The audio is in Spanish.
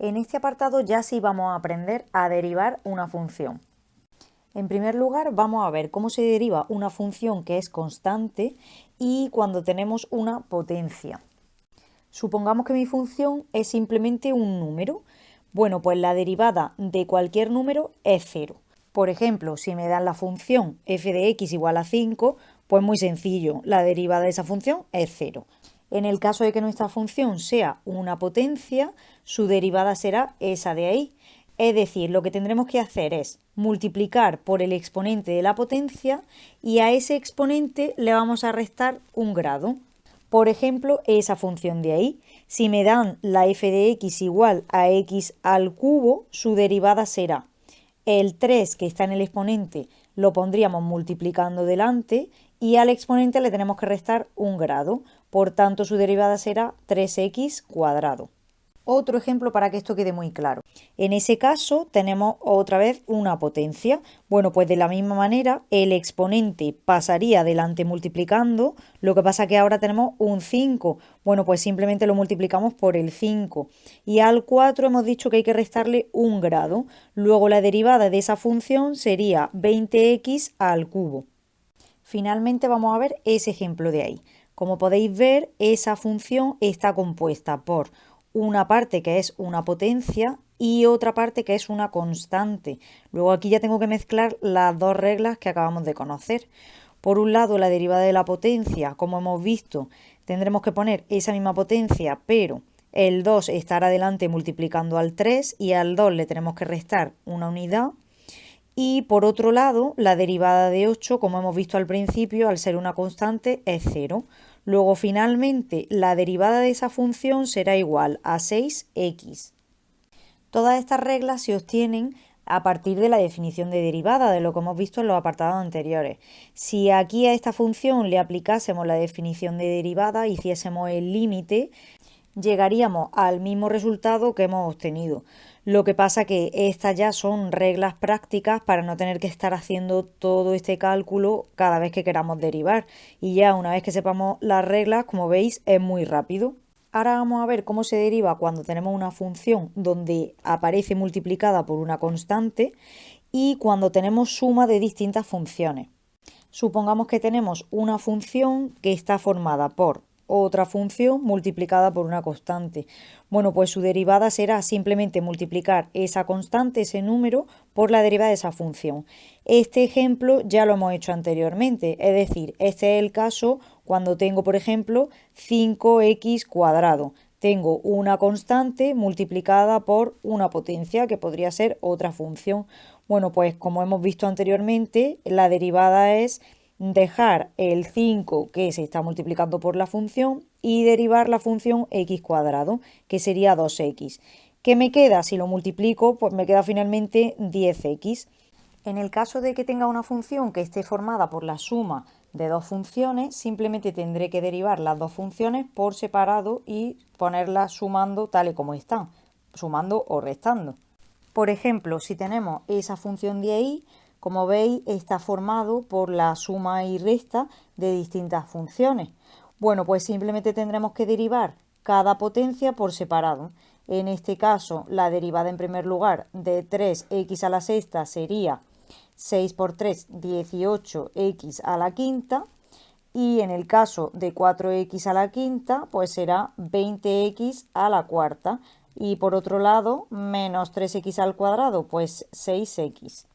En este apartado ya sí vamos a aprender a derivar una función. En primer lugar, vamos a ver cómo se deriva una función que es constante y cuando tenemos una potencia. Supongamos que mi función es simplemente un número. Bueno, pues la derivada de cualquier número es 0. Por ejemplo, si me dan la función f de x igual a 5, pues muy sencillo, la derivada de esa función es 0. En el caso de que nuestra función sea una potencia, su derivada será esa de ahí. Es decir, lo que tendremos que hacer es multiplicar por el exponente de la potencia y a ese exponente le vamos a restar un grado. Por ejemplo, esa función de ahí. Si me dan la f de x igual a x al cubo, su derivada será el 3 que está en el exponente lo pondríamos multiplicando delante y al exponente le tenemos que restar un grado. Por tanto, su derivada será 3x cuadrado. Otro ejemplo para que esto quede muy claro. En ese caso tenemos otra vez una potencia. Bueno, pues de la misma manera el exponente pasaría adelante multiplicando, lo que pasa que ahora tenemos un 5. Bueno, pues simplemente lo multiplicamos por el 5. Y al 4 hemos dicho que hay que restarle un grado. Luego la derivada de esa función sería 20x al cubo. Finalmente vamos a ver ese ejemplo de ahí. Como podéis ver, esa función está compuesta por una parte que es una potencia y otra parte que es una constante. Luego aquí ya tengo que mezclar las dos reglas que acabamos de conocer. Por un lado, la derivada de la potencia, como hemos visto, tendremos que poner esa misma potencia, pero el 2 estará adelante multiplicando al 3 y al 2 le tenemos que restar una unidad. Y por otro lado, la derivada de 8, como hemos visto al principio, al ser una constante, es 0. Luego, finalmente, la derivada de esa función será igual a 6x. Todas estas reglas se obtienen a partir de la definición de derivada, de lo que hemos visto en los apartados anteriores. Si aquí a esta función le aplicásemos la definición de derivada, hiciésemos el límite, llegaríamos al mismo resultado que hemos obtenido. Lo que pasa que estas ya son reglas prácticas para no tener que estar haciendo todo este cálculo cada vez que queramos derivar. Y ya una vez que sepamos las reglas, como veis, es muy rápido. Ahora vamos a ver cómo se deriva cuando tenemos una función donde aparece multiplicada por una constante y cuando tenemos suma de distintas funciones. Supongamos que tenemos una función que está formada por otra función multiplicada por una constante. Bueno, pues su derivada será simplemente multiplicar esa constante, ese número, por la derivada de esa función. Este ejemplo ya lo hemos hecho anteriormente, es decir, este es el caso cuando tengo, por ejemplo, 5x cuadrado. Tengo una constante multiplicada por una potencia, que podría ser otra función. Bueno, pues como hemos visto anteriormente, la derivada es dejar el 5 que se está multiplicando por la función y derivar la función x cuadrado, que sería 2x. ¿Qué me queda? Si lo multiplico, pues me queda finalmente 10x. En el caso de que tenga una función que esté formada por la suma de dos funciones, simplemente tendré que derivar las dos funciones por separado y ponerlas sumando tal y como están, sumando o restando. Por ejemplo, si tenemos esa función de ahí, como veis, está formado por la suma y resta de distintas funciones. Bueno, pues simplemente tendremos que derivar cada potencia por separado. En este caso, la derivada en primer lugar de 3x a la sexta sería 6 por 3, 18x a la quinta. Y en el caso de 4x a la quinta, pues será 20x a la cuarta. Y por otro lado, menos 3x al cuadrado, pues 6x.